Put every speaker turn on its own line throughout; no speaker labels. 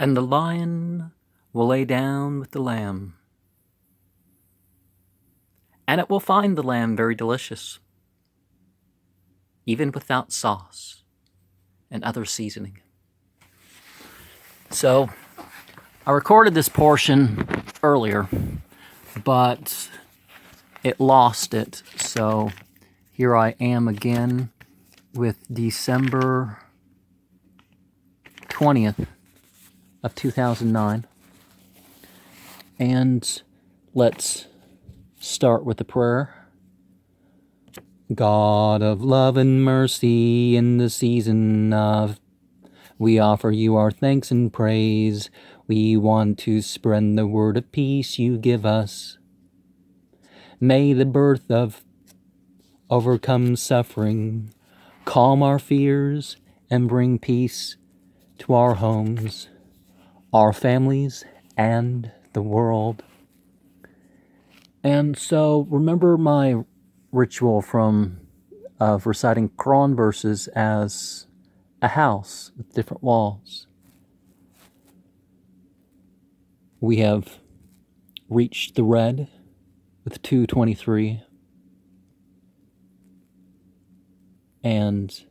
And the lion will lay down with the lamb, and it will find the lamb very delicious, even without sauce and other seasoning. So, I recorded this portion earlier, but it lost it. So, here I am again with December 20th of 2009. And let's start with the prayer. God of love and mercy, in the season of, we offer you our thanks and praise. We want to spread the word of peace you give us. May the birth of overcome suffering calm our fears and bring peace to our homes, our families, and the world. And so remember my ritual of reciting Quran verses as a house with different walls. We have reached the red with 223, and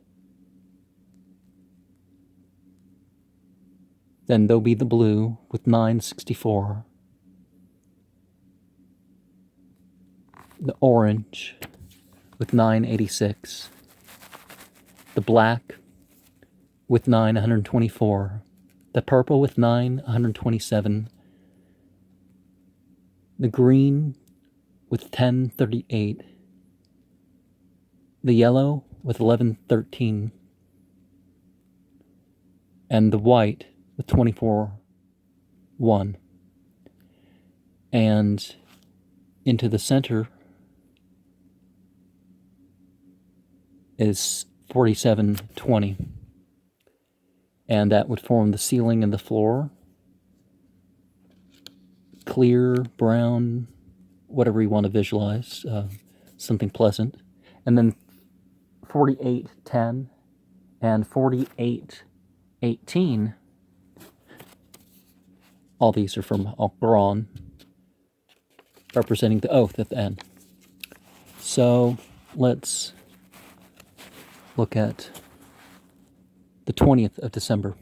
then there'll be the blue with 964, the orange with 986, the black with 924, the purple with 927, the green with 1038, the yellow with 1113, and the white with 24-1. And into the center is 4720. And that would form the ceiling and the floor. Clear, brown, whatever you want to visualize, something pleasant. And then 4810 and 4818, all these are from Al-Quran, representing the oath at the end. So let's look at the 20th of December.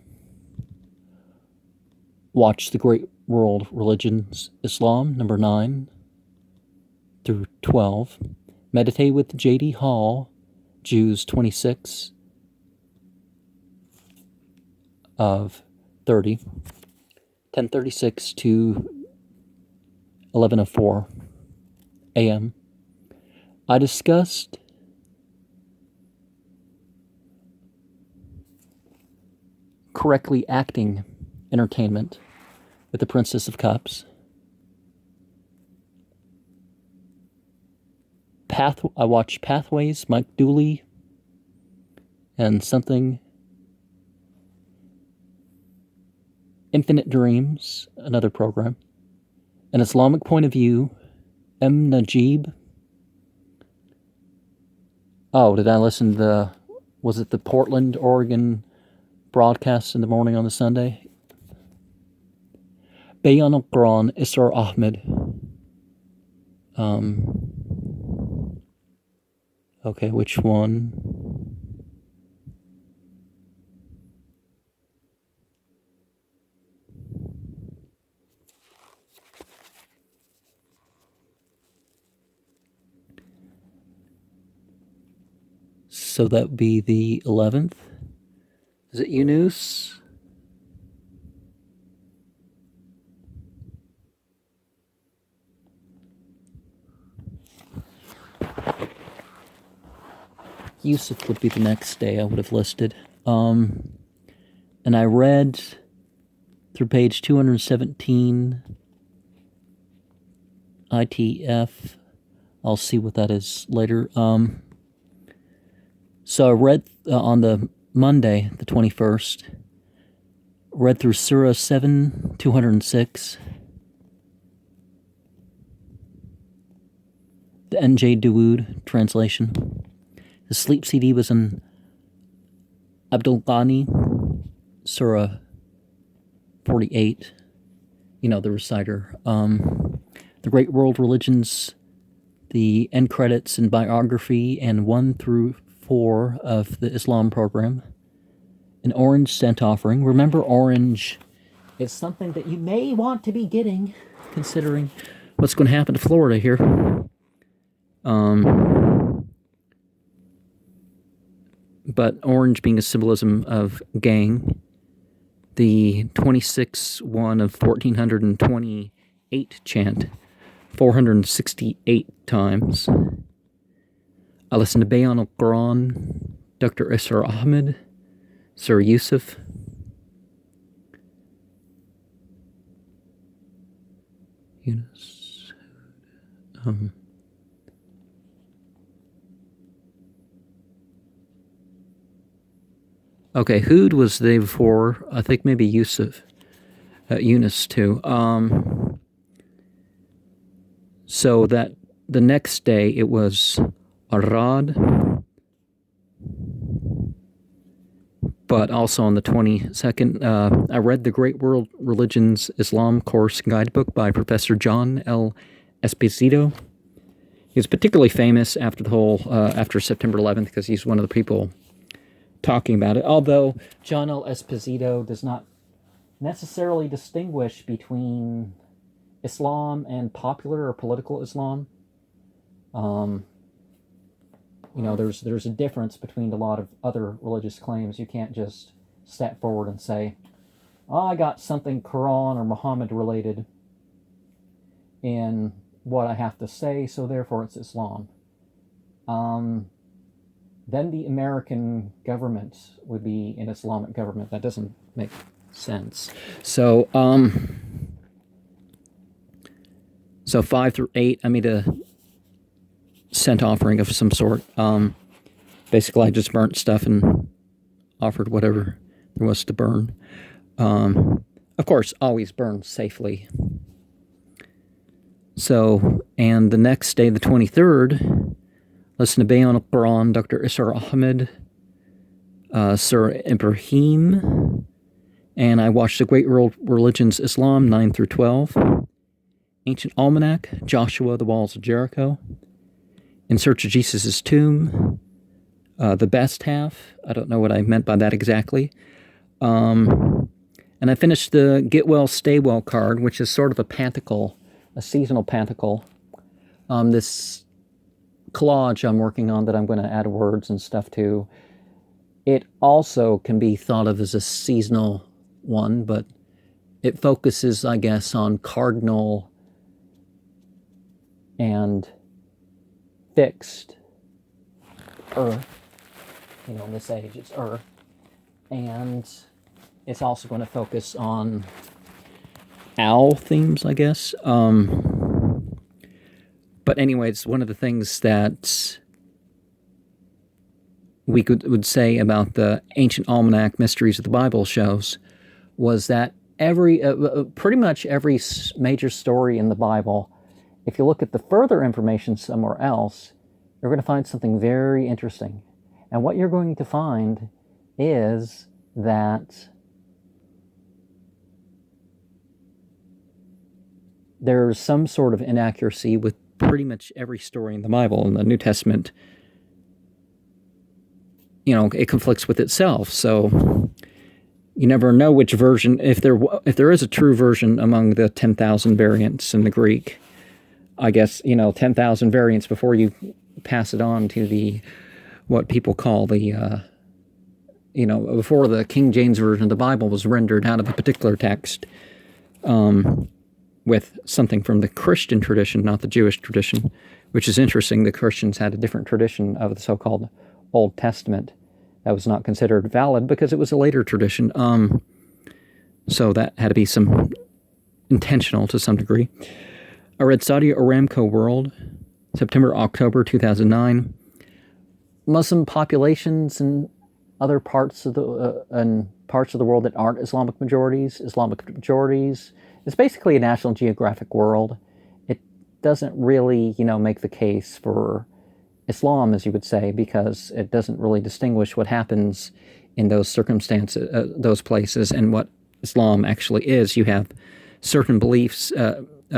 Watch the Great World Religions, Islam, number 9 through 12. Meditate with J.D. Hall, Jews 26 of 30, 1036 to 11:04 a.m. I discussed correctly acting entertainment with the Princess of Cups. I watched Pathways, Mike Dooley, and something Infinite Dreams, another program. An Islamic Point of View, M. Najib. Oh, did I listen to was it the Portland, Oregon broadcast in the morning on the Sunday? Bayan al-Quran, Israr Ahmed. Okay, which one? So that would be the 11th. Is it Yunus? Yusuf would be the next day I would have listed. And I read through page 217, ITF. I'll see what that is later. So I read on the Monday, the 21st, read through Surah 7, 206, the N.J. Dawood translation. The sleep CD was in Abdul Ghani, Surah 48, the reciter. The Great World Religions, the end credits and biography, and 1 through 4 of the Islam program. An orange scent offering. Remember, orange is something that you may want to be getting, considering what's going to happen to Florida here. But orange being a symbolism of gang. The 26-1 of 1428 chant, 468 times. I listened to Bayan al-Quran, Dr. Israr Ahmed, Sir Yusuf. Yunus. Okay, Hud was the day before. I think maybe Yusuf. Yunus too. So that the next day it was Arad, but also on the 22nd, I read the Great World Religions Islam Course Guidebook by Professor John L. Esposito. He was particularly famous after after September 11th because he's one of the people talking about it. Although John L. Esposito does not necessarily distinguish between Islam and popular or political Islam. There's a difference between a lot of other religious claims. You can't just step forward and say, "Oh, I got something Quran or Muhammad related in what I have to say, so therefore it's Islam." Then the American government would be an Islamic government. That doesn't make sense. So 5 through 8, I made a scent offering of some sort. Basically, I just burnt stuff and offered whatever there was to burn. Of course, always burn safely. So, and the next day, the 23rd, listen to Bayan al-Quran, Dr. Israr Ahmed, Sir Ibrahim, and I watched the Great World Religions Islam 9 through 12, Ancient Almanac, Joshua, the Walls of Jericho, In Search of Jesus' Tomb, The Best Half. I don't know what I meant by that exactly. And I finished the Get Well, Stay Well card, which is sort of a pantacle, a seasonal pantacle. This collage I'm working on that I'm going to add words and stuff to, it also can be thought of as a seasonal one, but it focuses, I guess, on cardinal and fixed Earth. In this age, it's Earth. And it's also going to focus on owl themes, I guess. But anyways, one of the things that we would say about the Ancient Almanac Mysteries of the Bible shows was that pretty much every major story in the Bible, if you look at the further information somewhere else, you're going to find something very interesting. And what you're going to find is that there's some sort of inaccuracy with pretty much every story in the Bible. In the New Testament, it conflicts with itself. So you never know which version, if there is a true version among the 10,000 variants in the Greek, I guess, 10,000 variants before you pass it on to what people call before the King James Version of the Bible was rendered out of a particular text, with something from the Christian tradition, not the Jewish tradition, which is interesting. The Christians had a different tradition of the so-called Old Testament that was not considered valid because it was a later tradition. So that had to be some intentional to some degree. I read Saudi Aramco World, September, October 2009. Muslim populations in other parts of the world that aren't Islamic majorities. It's basically a National Geographic world. It doesn't really, make the case for Islam, as you would say, because it doesn't really distinguish what happens in those circumstances, those places, and what Islam actually is. You have certain beliefs,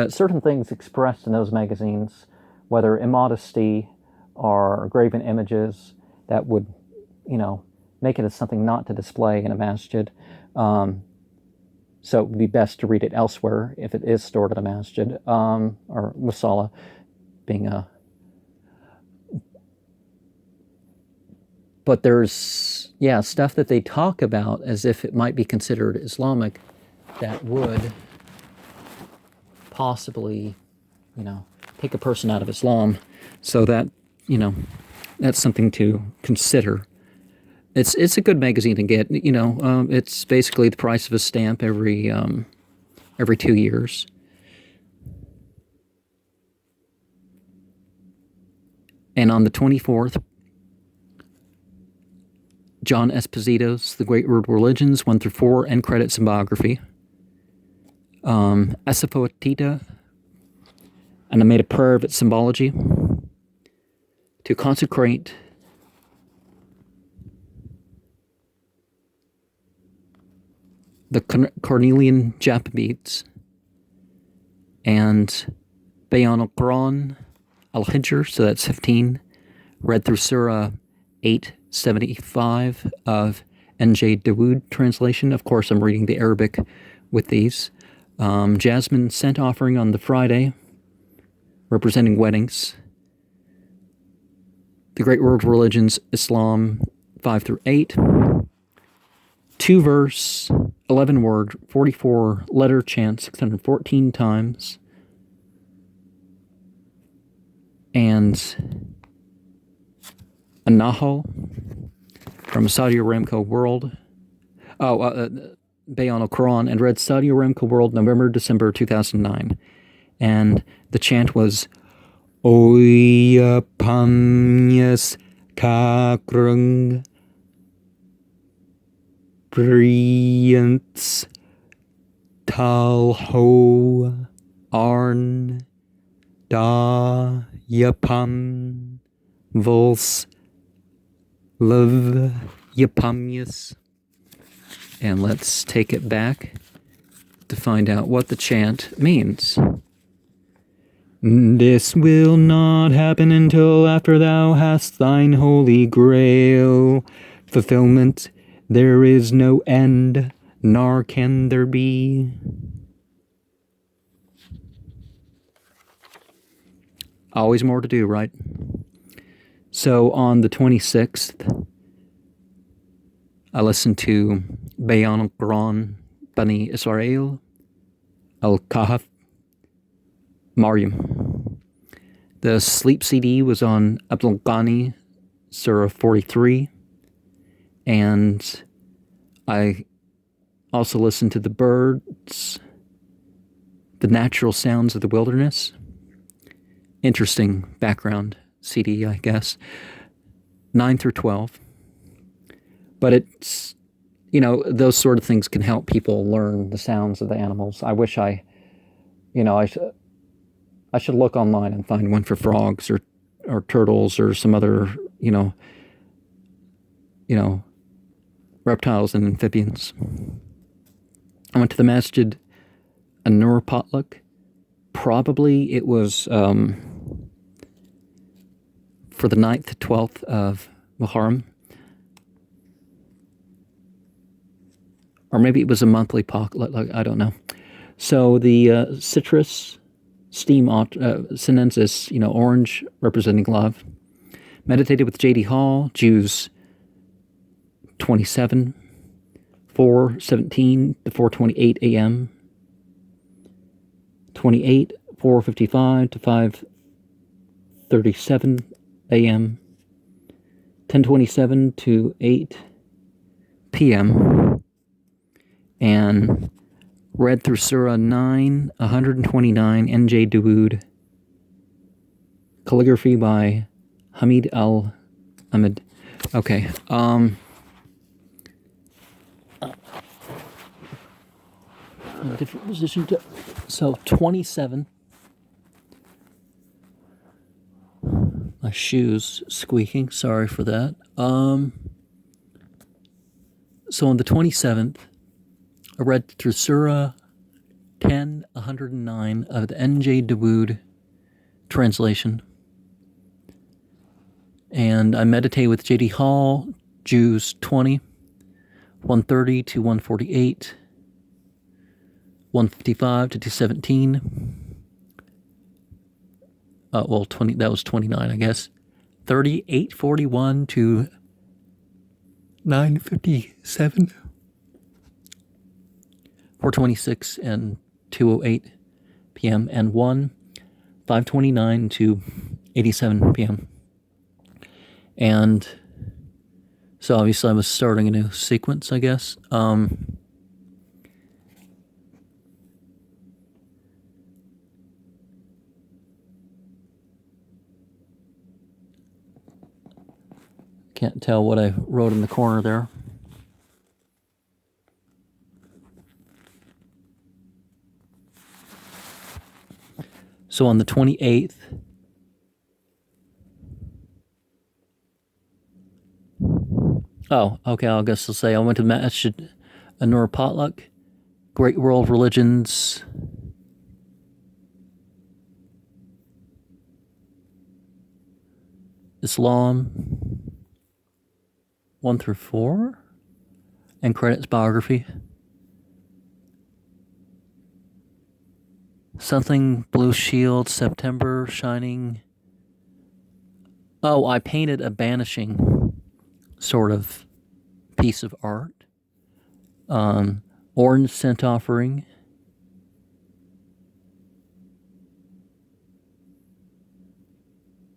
certain things expressed in those magazines, whether immodesty or graven images that would, make it as something not to display in a masjid. So it would be best to read it elsewhere if it is stored at a masjid, or musalla being a... But there's, stuff that they talk about as if it might be considered Islamic that would possibly, take a person out of Islam. So that, that's something to consider. It's a good magazine to get. It's basically the price of a stamp every 2 years. And on the 24th, John Esposito's The Great World Religions 1 through 4, end credits and biography. Asafoetida, and I made a prayer of its symbology to consecrate the Cornelian Jacobites and Bayan al-Quran al-Hijr, so that's 15, read through Surah 875 of N.J. Dawood translation. Of course, I'm reading the Arabic with these. Jasmine scent offering on the Friday, representing weddings. The Great World Religions, Islam 5 through 8. 2 verse, 11 word, 44 letter chant 614 times. And a Nahal from Saudi Aramco World. Bayan al-Quran, and read Saudi Aramco World November-December 2009. And the chant was Oya Pamyas Kakrung Briants Talho Arn Da Yapam Vols Love Yapamyas. And let's take it back to find out what the chant means. This will not happen until after thou hast thine holy grail. Fulfillment, there is no end, nor can there be. Always more to do, right? So on the 26th, I listened to Bayan al-Quran, Bani Israel, Al-Kahf, Maryam. The sleep CD was on Abdul Ghani, Surah 43, and I also listened to the birds, the natural sounds of the wilderness. Interesting background CD, I guess. 9 through 12. But it's, those sort of things can help people learn the sounds of the animals. I wish I should look online and find one for frogs or turtles or some other, reptiles and amphibians. I went to the Masjid An-Nur potluck. Probably it was for the 9th to 12th of Muharram. Or maybe it was a monthly potluck, I don't know. So the citrus steam sinensis, orange, representing love. Meditated with J.D. Hall, Jews 27, 4:17 to 4:28 a.m. 28, 4:55 to 5:37 a.m. 10:27 to 8 p.m. And read through Surah 9, 129, N.J. Dawood. Calligraphy by Hamid Al-Ahmed. Okay, a different position to... So, 27. My shoes squeaking, sorry for that. So on the 27th I read through Surah 10, 109 of the N.J. Dawood translation. And I meditate with J.D. Hall, Jews 20, 130 to 148, 155 to 217. 20, that was 29, I guess. 3841 to 957. 426 and 208 p.m. and 529 to 87 p.m. And so obviously I was starting a new sequence, I guess. Can't tell what I wrote in the corner there. So on the 28th, I guess I'll say I went to Masjid An-Nur potluck, Great World Religions, Islam 1 through 4, and credits biography. Something Blue Shield, September, Shining. Oh, I painted a banishing sort of piece of art. Orange Scent Offering.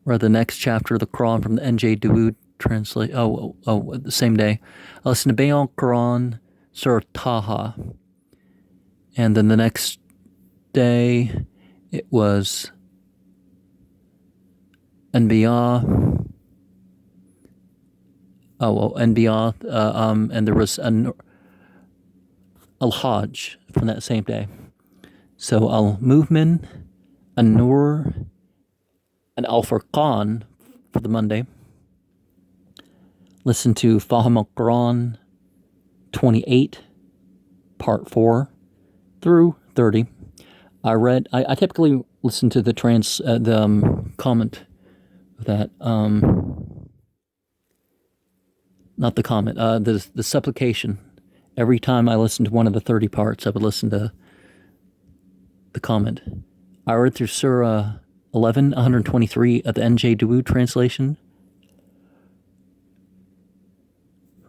Read the next chapter of the Quran from the N.J. Dawood translate. The same day. I listened to Bayan Quran, Surah Taha. And then the next day, it was Anbiya. Anbiya. And there was Al-Hajj from that same day. So Al-Mu'min, An-Nur, and Al-Furqan for the Monday. Listen to Fahm al-Quran 28, part 4 through 30. I typically listen to the comment of that, not the comment, the supplication. Every time I listen to one of the 30 parts, I would listen to the comment. I read through Surah 11, 123 of the N.J. Dawood translation.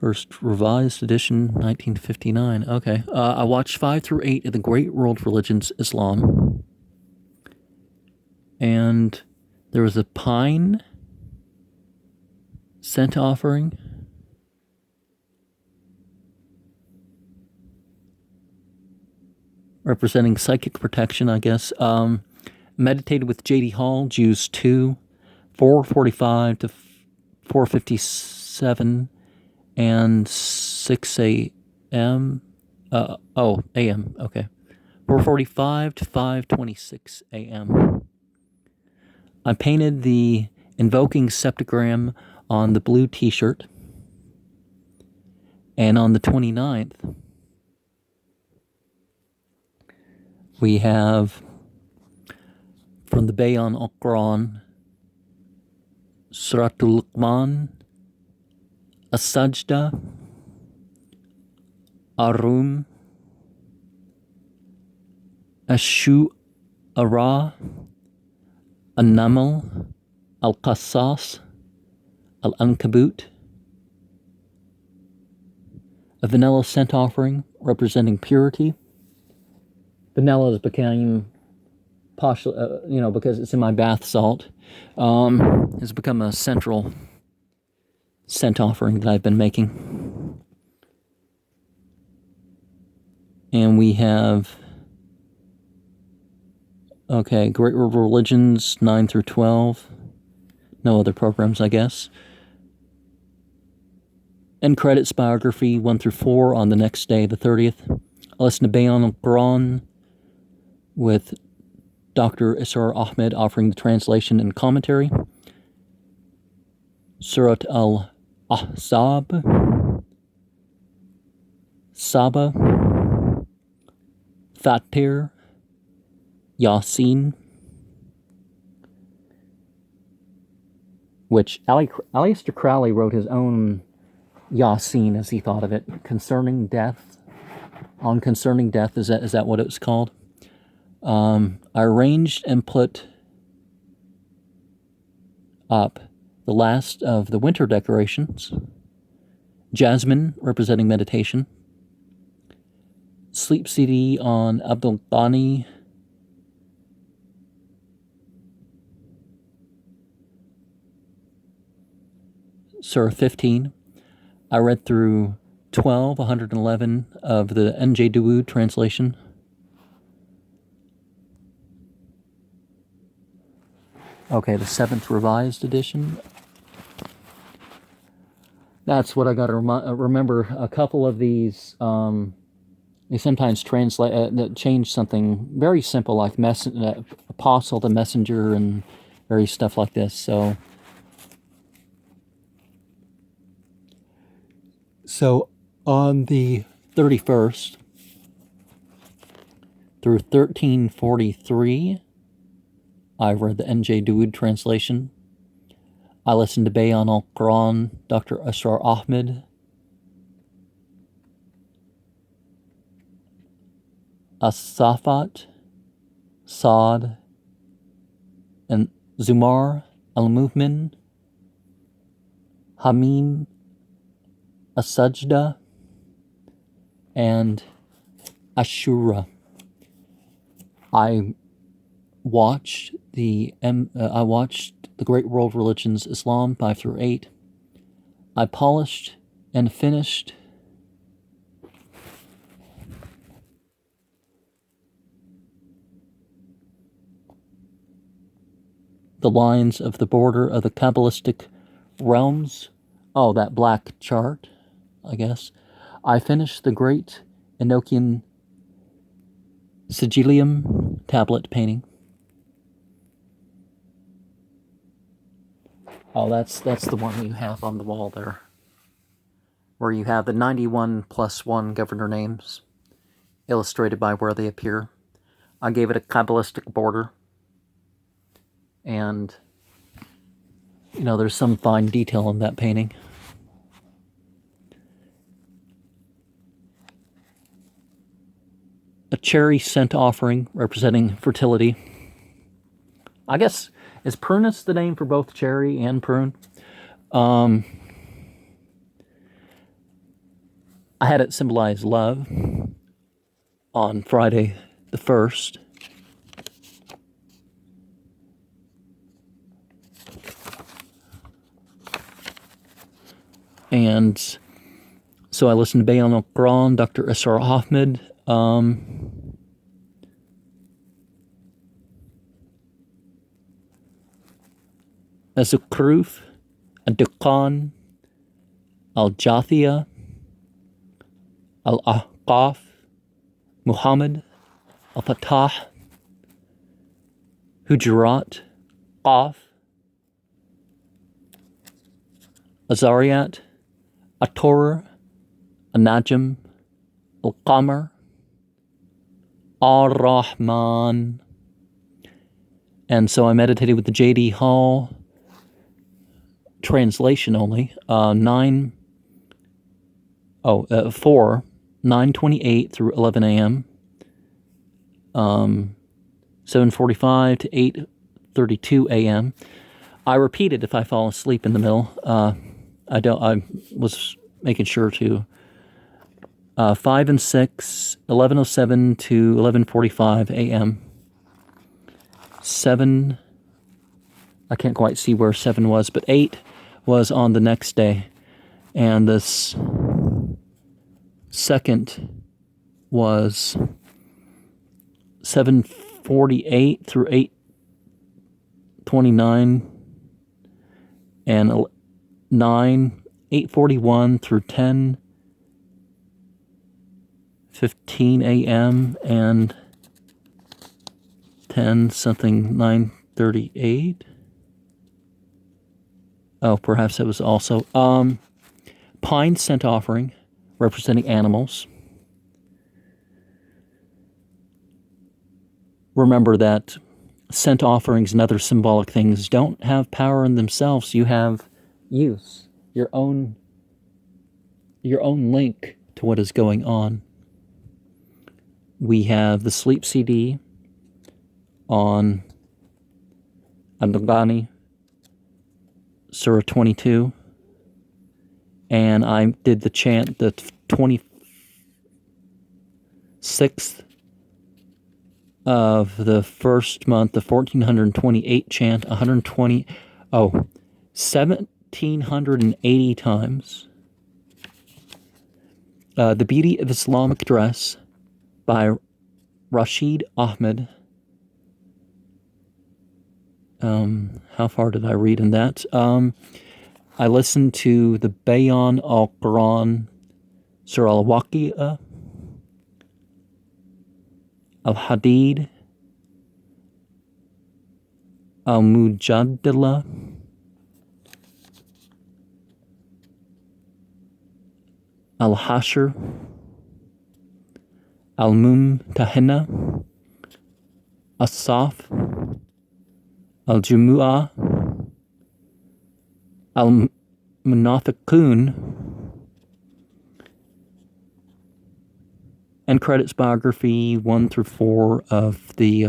First revised edition, 1959. Okay. I watched 5 through 8 of the Great World Religions, Islam. And there was a pine scent offering. Representing psychic protection, I guess. Meditated with J.D. Hall, Jews 2, 4:45 to 4:57, and 6 a.m. A.m. Okay, 4:45 to 5:26 a.m. I painted the invoking septagram on the blue T-shirt, and on the 29th, we have from the Bayan al-Quran, Suratul Luqman, As-Sajda, Ar-Rum, Ash-Shu'ara, An-Naml, Al-Qassas, Al-Ankabut, a vanilla scent offering representing purity. Vanilla has become because it's in my bath salt, has become a central scent offering that I've been making. And we have, Great World Religions 9 through 12. No other programs, I guess. And credits biography 1 through 4 on the next day, the 30th. I listened to Bayan al-Quran with Dr. Israr Ahmed offering the translation and commentary. Surat al-Ahzab, Saba, Fatir, Yasin, which Aleister Crowley wrote his own Yasin, as he thought of it, concerning death. On concerning death, is that what it was called? I arranged and put up the last of the winter decorations. Jasmine, representing meditation. Sleep CD on Abdul Ghani. Surah 15. I read through 111 of the N.J. Dawood translation. Okay, the 7th Revised Edition. That's what I got to remember. A couple of these, they sometimes change something very simple, like apostle to messenger and various stuff like this. So on the 31st through 1343, I read the N.J. Dawood translation. I listened to Bayan al-Quran, Dr. Asrar Ahmed. As-Safat, Saad, and Zumar al-Mu'min, Hamim, As-Sajda, and Ashura. I watched the Great World Religions, Islam 5 through 8. I polished and finished the lines of the border of the Kabbalistic realms. Oh, that black chart, I guess. I finished the Great Enochian Sigillium tablet painting. Oh, that's the one you have on the wall there, where you have the 91 plus 1 governor names, illustrated by where they appear. I gave it a Kabbalistic border, and, there's some fine detail in that painting. A cherry scent offering representing fertility. I guess, is prunus the name for both cherry and prune? I had it symbolize love on Friday the 1st. And so I listened to Bayan al-Quran, Dr. Asrar Ahmed. Az-Zukhruf, Ad-Dukhan, Al-Jathiyah, Al-Ahqaf, Muhammad, Al-Fatah, Hujurat, Qaf, Azariyat, At-Torah, An-Najm, Al-Qamar, Ar-Rahman. And so I meditated with the J.D. Hall translation only. 9:28 through 11 a.m. 7:45 to 8:32 a.m. I repeat it if I fall asleep in the middle. I was making sure to 5 and 6, 11:07 to 11:45 a.m. 7, I can't quite see where 7 was, but 8 was on the next day. And this second was 7:48 through 8:29, and 8:41 through 10:15 a.m. and 9:38. Oh, perhaps it was also pine scent offering representing animals. remember that scent offerings and other symbolic things don't have power in themselves. You have use, your own link to what is going on. We have the sleep CD on An-Naghani, Surah 22, and I did the chant, the 26th of the first month, the 1428 chant, 1780 times. The Beauty of Islamic Dress by Rashid Ahmed. How far did I read in that? I listened to the Bayan al-Quran, Surah al-Waqi'ah, al-Hadid, al-Mujadila, al-Hashr, al-Mumtahina, as-Saf, al-Jumu'ah, al-Munafiqun, and credits biography 1 through 4 of the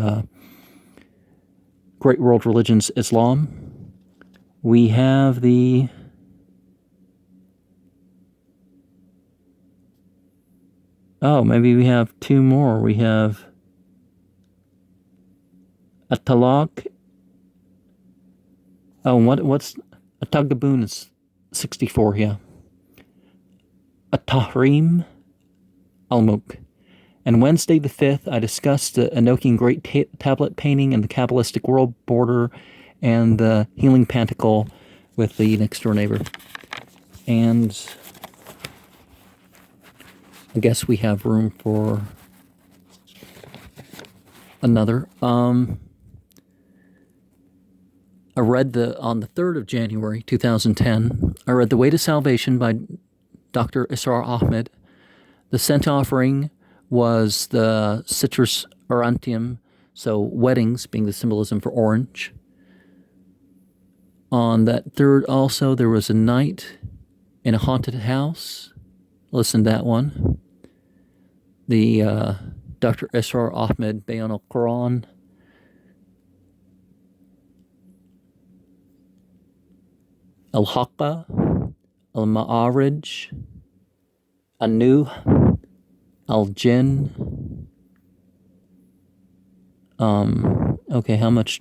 Great World Religions Islam. We have the maybe we have two more. We have At-Talaq. What's At-Taghabun is 64, yeah. At-Tahrim al-Mulk. And Wednesday the 5th, I discussed the Enochian Great Tablet painting and the Kabbalistic World Border and the Healing Pantacle with the next door neighbor. And I guess we have room for another. I read on the 3rd of January, 2010, I read The Way to Salvation by Dr. Israr Ahmed. The scent offering was the Citrus aurantium, so weddings being the symbolism for orange. On that 3rd also, there was a night in a haunted house. Listen to that one. The Dr. Israr Ahmed Bayan al-Quran. Al-Haqqa, Al-Ma'arij, Anu, Al-Jinn. Okay, how many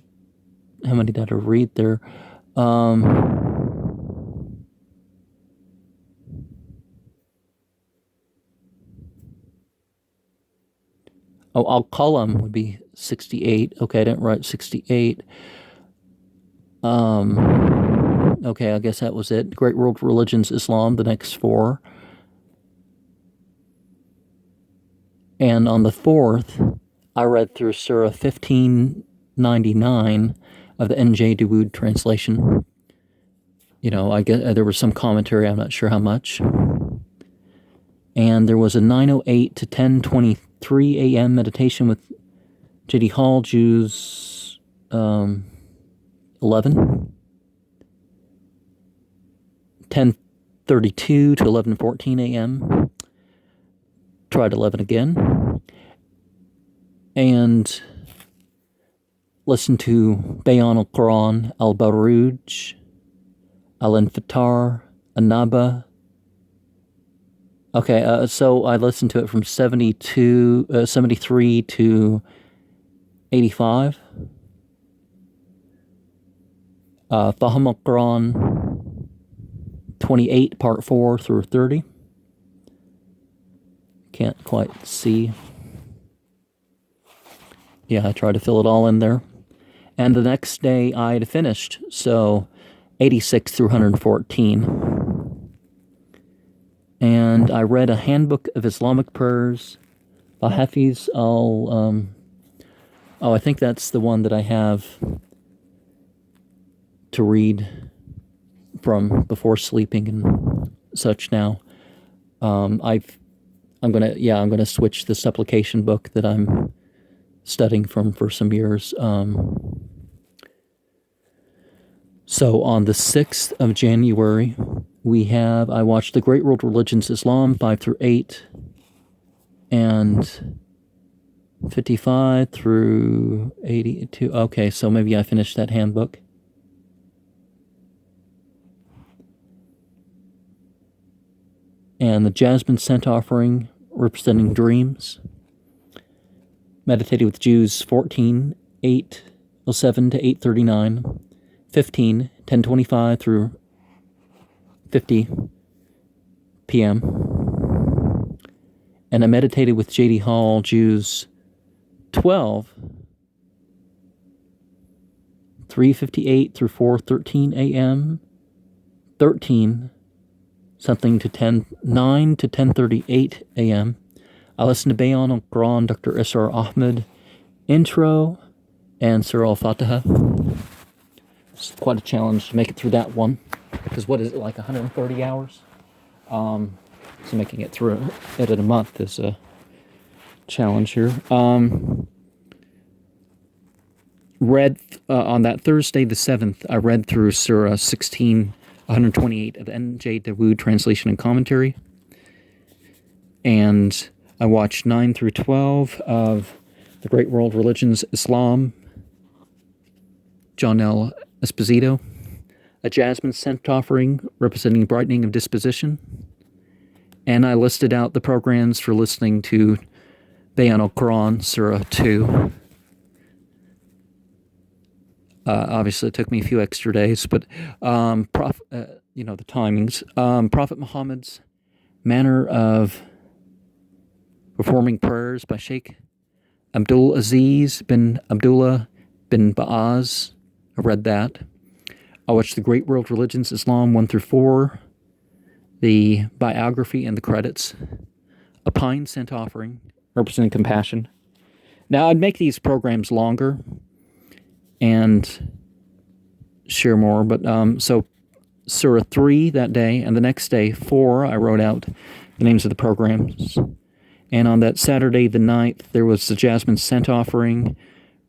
did I read there? Al-Qalam would be 68. Okay, I didn't write 68. Okay, I guess that was it. Great World Religions Islam, the next 4. And on the 4th, I read through Surah 1599 of the N.J. Dawood translation. You know, I guess there was some commentary, I'm not sure how much. And there was a 9:08 to 10:23 a.m. meditation with J.D. Hall, Jews 11. 10:32 to 11:14 a.m. Tried 11 again. And listened to Bayan al-Quran, Al-Baruj, Al-Infitar, An-Naba. Okay, so I listened to it from 73 to 85. Fahim al-Quran 28, part 4 through 30. Can't quite see. Yeah, I tried to fill it all in there. And the next day I had finished, so 86 through 114. And I read a Handbook of Islamic Prayers by Hafiz al... I think that's the one that I have to read from before sleeping and such now. I'm gonna switch the supplication book that I'm studying from for some years. So on the 6th of January, I watched The Great World Religions Islam 5 through 8 and 55 through 82. Okay, so maybe I finished that handbook. And the Jasmine Scent Offering, representing dreams. Meditated with Jews 14, 8:07 to 8:39, 15, 10:25 through 50 p.m. And I meditated with J.D. Hall, Jews 12, 3:58 through 4:13 a.m., 13, something to 9 to 10:38 a.m. I listened to Bayan al-Quran, Dr. Israr Ahmed, intro, and Surah Al-Fatiha. It's quite a challenge to make it through that one, because what is it, like 130 hours? So making it through it in a month is a challenge here. Read on that Thursday, the 7th, I read through Surah 16, 128 of the N.J. Dawood translation and commentary. And I watched 9 through 12 of The Great World Religions Islam, John L. Esposito. A Jasmine Scent Offering, representing brightening of disposition. And I listed out the programs for listening to Bayan al-Quran, Surah 2. Obviously, it took me a few extra days, but the timings. Prophet Muhammad's manner of performing prayers by Sheikh Abdul Aziz bin Abdullah bin Baaz. I read that. I watched The Great World Religions Islam 1 through 4, the biography and the credits. A Pine Scent Offering, representing compassion. Now, I'd make these programs longer and share more, but so Surah 3 that day, and the next day, 4, I wrote out the names of the programs. And on that Saturday, the 9th, there was the Jasmine Scent Offering,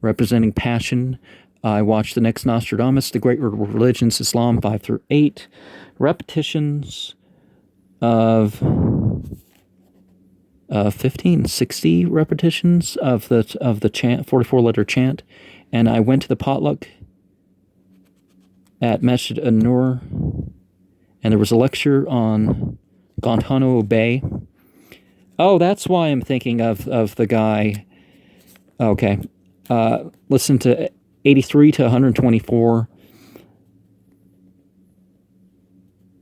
representing passion. I watched the next Nostradamus, The Great World Religions, Islam 5 through 8, repetitions of 60 repetitions of the chant, 44-letter chant, and I went to the potluck at Masjid an-Nur, and there was a lecture on Guantanamo Bay. Oh, that's why I'm thinking of the guy. Okay. Listen to 83 to 124.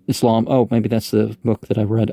Islam. Oh, maybe that's the book that I read.